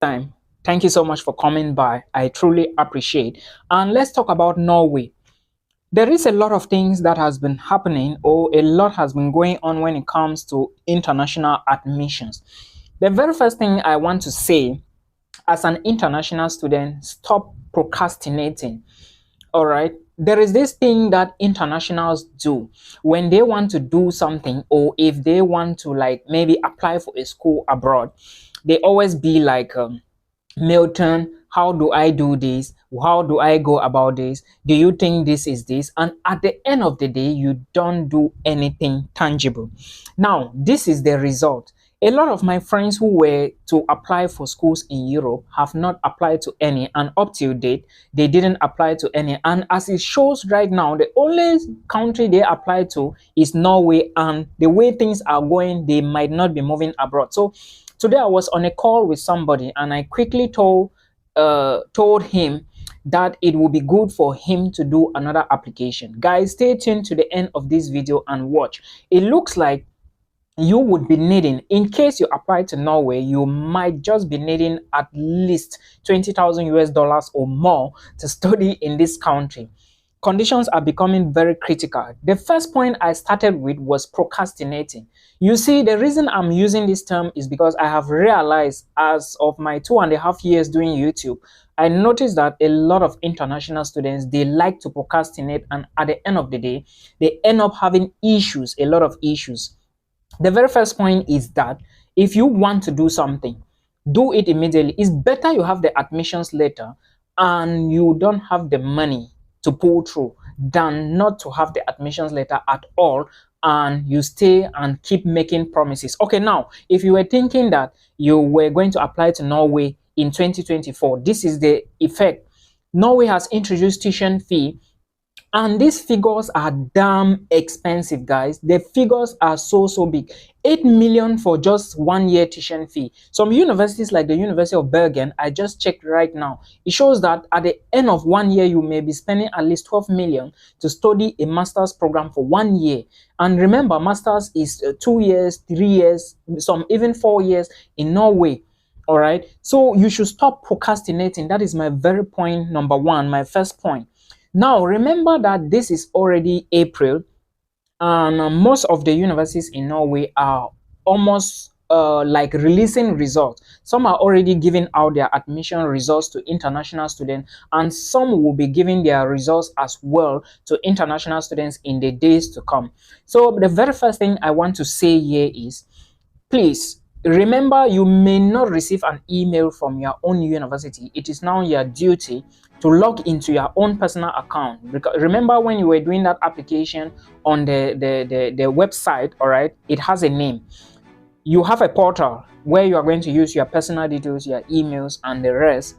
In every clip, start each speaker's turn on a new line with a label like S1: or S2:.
S1: Time. Thank you so much for coming by. I truly appreciate. And let's talk about Norway. There is a lot of things that has been happening, or a lot has been going on when it comes to international admissions. The very first thing I want to say, as an international student, stop procrastinating. All right. There is this thing that internationals do when they want to do something, or if they want to, like, maybe apply for a school abroad. They always be like, Milton, how do I do this? How do I go about this? Do you think this is this? And at the end of the day, you don't do anything tangible. Now, this is the result. A lot of my friends who were to apply for schools in Europe have not applied to any, and up till date, they didn't apply to any. And as it shows right now, the only country they apply to is Norway, and the way things are going, they might not be moving abroad. So today I was on a call with somebody, and I quickly told him that it will be good for him to do another application. Guys, stay tuned to the end of this video and watch. It looks like you would be needing, in case you apply to Norway, you might just be needing at least 20,000 US dollars or more to study in this country. Conditions are becoming very critical. The first point I started with was procrastinating. You see, the reason I'm using this term is because I have realized, as of my 2.5 years doing YouTube, I noticed that a lot of international students, they like to procrastinate, and at the end of the day, they end up having issues, a lot of issues. The very first point is that if you want to do something, do it immediately. It's better you have the admissions letter and you don't have the money to pull through than not to have the admissions letter at all and you stay and keep making promises. Okay, now, if you were thinking that you were going to apply to Norway in 2024, this is the effect. Norway has introduced tuition fee, and these figures are damn expensive, guys. The figures are so big. 8 million for just 1 year tuition fee. Some universities, like the University of Bergen, I just checked right now, it shows that at the end of 1 year, you may be spending at least 12 million to study a master's program for 1 year. And remember, master's is 2 years, 3 years, some even 4 years in Norway. All right. So you should stop procrastinating. That is my very point number one, my first point. Now, remember that this is already April, and most of the universities in Norway are almost like releasing results. Some are already giving out their admission results to international students, and some will be giving their results as well to international students in the days to come. So the very first thing I want to say here is, please remember, you may not receive an email from your own university. It is now your duty to log into your own personal account. Because remember, when you were doing that application on the website, all right, it has a name. You have a portal where you are going to use your personal details, your emails, and the rest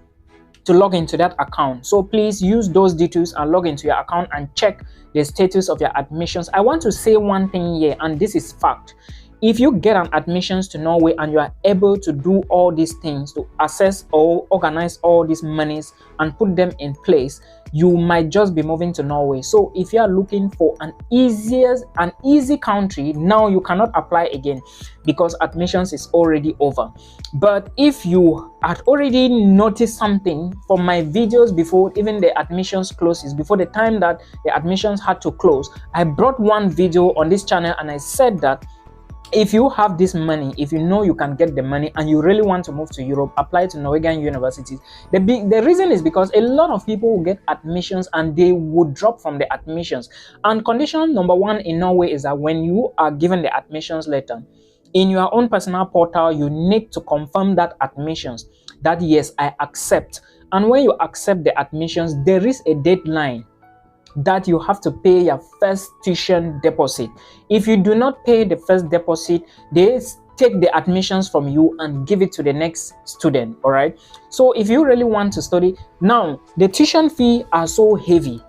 S1: to log into that account. So please use those details and log into your account and check the status of your admissions. I want to say one thing here, and this is fact. If you get an admissions to Norway and you are able to do all these things, to assess or organize all these monies and put them in place, you might just be moving to Norway. So if you are looking for an easy country, now you cannot apply again because admissions is already over. But if you had already noticed something from my videos before even the admissions closes, before the time that the admissions had to close, I brought one video on this channel and I said that if you have this money, if you know you can get the money and you really want to move to Europe, apply to Norwegian universities. The reason is because a lot of people will get admissions and they would drop from the admissions. And condition number one in Norway is that when you are given the admissions letter, in your own personal portal, you need to confirm that admissions, that yes, I accept. And when you accept the admissions, there is a deadline that you have to pay your first tuition deposit. If you do not pay the first deposit, they take the admissions from you and give it to the next student. All right. So if you really want to study, now the tuition fee are so heavy.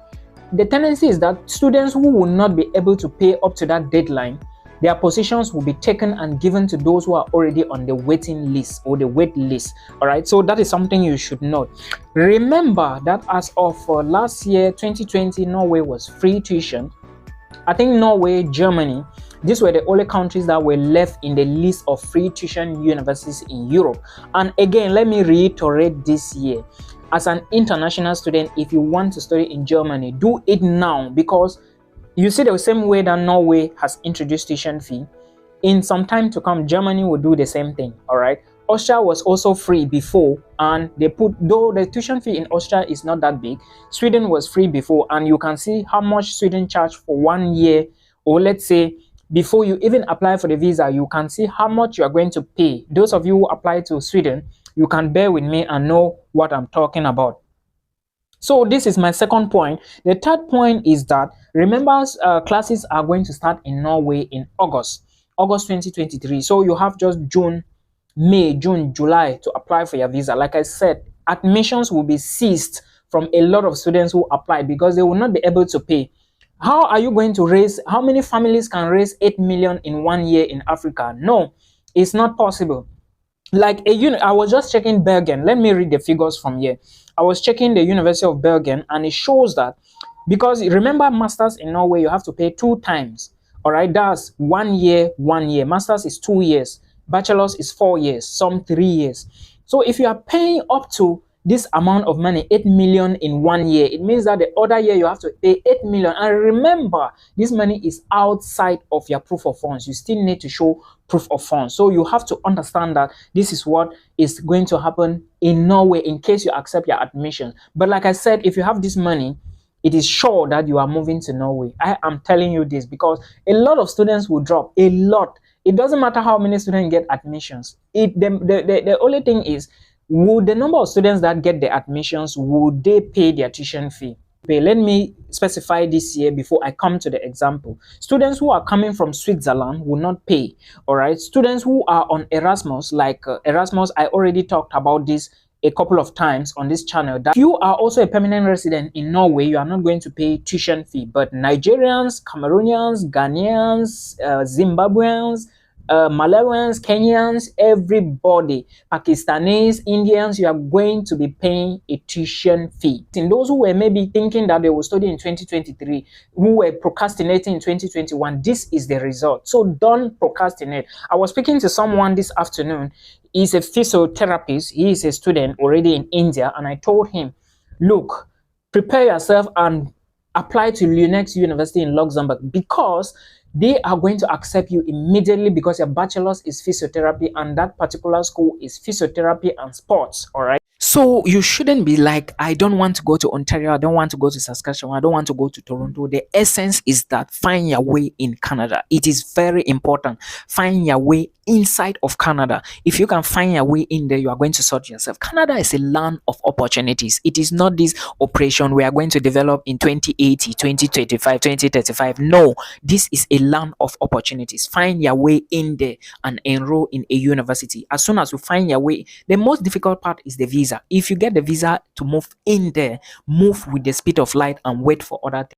S1: The tendency is that students who will not be able to pay up to that deadline, their positions will be taken and given to those who are already on the waiting list or the wait list. All right, so that is something you should note. Remember that as of last year, 2020, Norway was free tuition. I think Norway, Germany, These were the only countries that were left in the list of free tuition universities in Europe. And again, let me reiterate this year. As an international student, if you want to study in Germany, do it now, because you see, the same way that Norway has introduced tuition fee, in some time to come, Germany will do the same thing. All right. Austria was also free before, and they put, though the tuition fee in Austria is not that big, Sweden was free before, and you can see how much Sweden charged for 1 year, or let's say before you even apply for the visa, you can see how much you are going to pay. Those of you who apply to Sweden, you can bear with me and know what I'm talking about. So this is my second point. The third point is that, remember, classes are going to start in Norway in August 2023. So you have just May, June, July to apply for your visa. Like I said, admissions will be ceased from a lot of students who apply because they will not be able to pay. How are you going to raise, how many families can raise 8 million in 1 year in Africa? No, it's not possible. Like I was just checking Bergen. Let me read the figures from here. I was checking the University of Bergen, and it shows that, because remember, masters in Norway, you have to pay 2 times. All right, that's 1 year, 1 year. Masters is 2 years. Bachelors is 4 years, some 3 years. So if you are paying up to this amount of money, 8 million in 1 year, it means that the other year you have to pay 8 million. And remember, this money is outside of your proof of funds. You still need to show proof of funds. So you have to understand that this is what is going to happen in Norway in case you accept your admission. But like I said, if you have this money, it is sure that you are moving to Norway. I am telling you this because a lot of students will drop, a lot. It doesn't matter how many students get admissions. The only thing is, would the number of students that get the admissions, would they pay their tuition fee? Let me specify this here before I come to the example. Students who are coming from Switzerland will not pay. All right. Students who are on Erasmus, like Erasmus, I already talked about this a couple of times on this channel, that you are also a permanent resident in Norway, you are not going to pay tuition fee. But Nigerians, Cameroonians, Ghanaians, Zimbabweans, Malawians, Kenyans, everybody, Pakistanis, Indians, you are going to be paying a tuition fee. And those who were maybe thinking that they will study in 2023, who were procrastinating in 2021, this is the result. So don't procrastinate. I was speaking to someone this afternoon. He's a physiotherapist. He is a student already in India. And I told him, look, prepare yourself and apply to Lunex University in Luxembourg, because they are going to accept you immediately, because your bachelor's is physiotherapy and that particular school is physiotherapy and sports. All right. So you shouldn't be like, I don't want to go to Ontario, I don't want to go to Saskatchewan, I don't want to go to Toronto. The essence is that find your way in Canada. It is very important. Find your way inside of Canada. If you can find your way in there, you are going to sort yourself. Canada is a land of opportunities. It is not this operation we are going to develop in 2080, 2025, 2035. No, this is a land of opportunities. Find your way in there and enroll in a university. As soon as you find your way, the most difficult part is the visa. If you get the visa to move in there, move with the speed of light and wait for other things.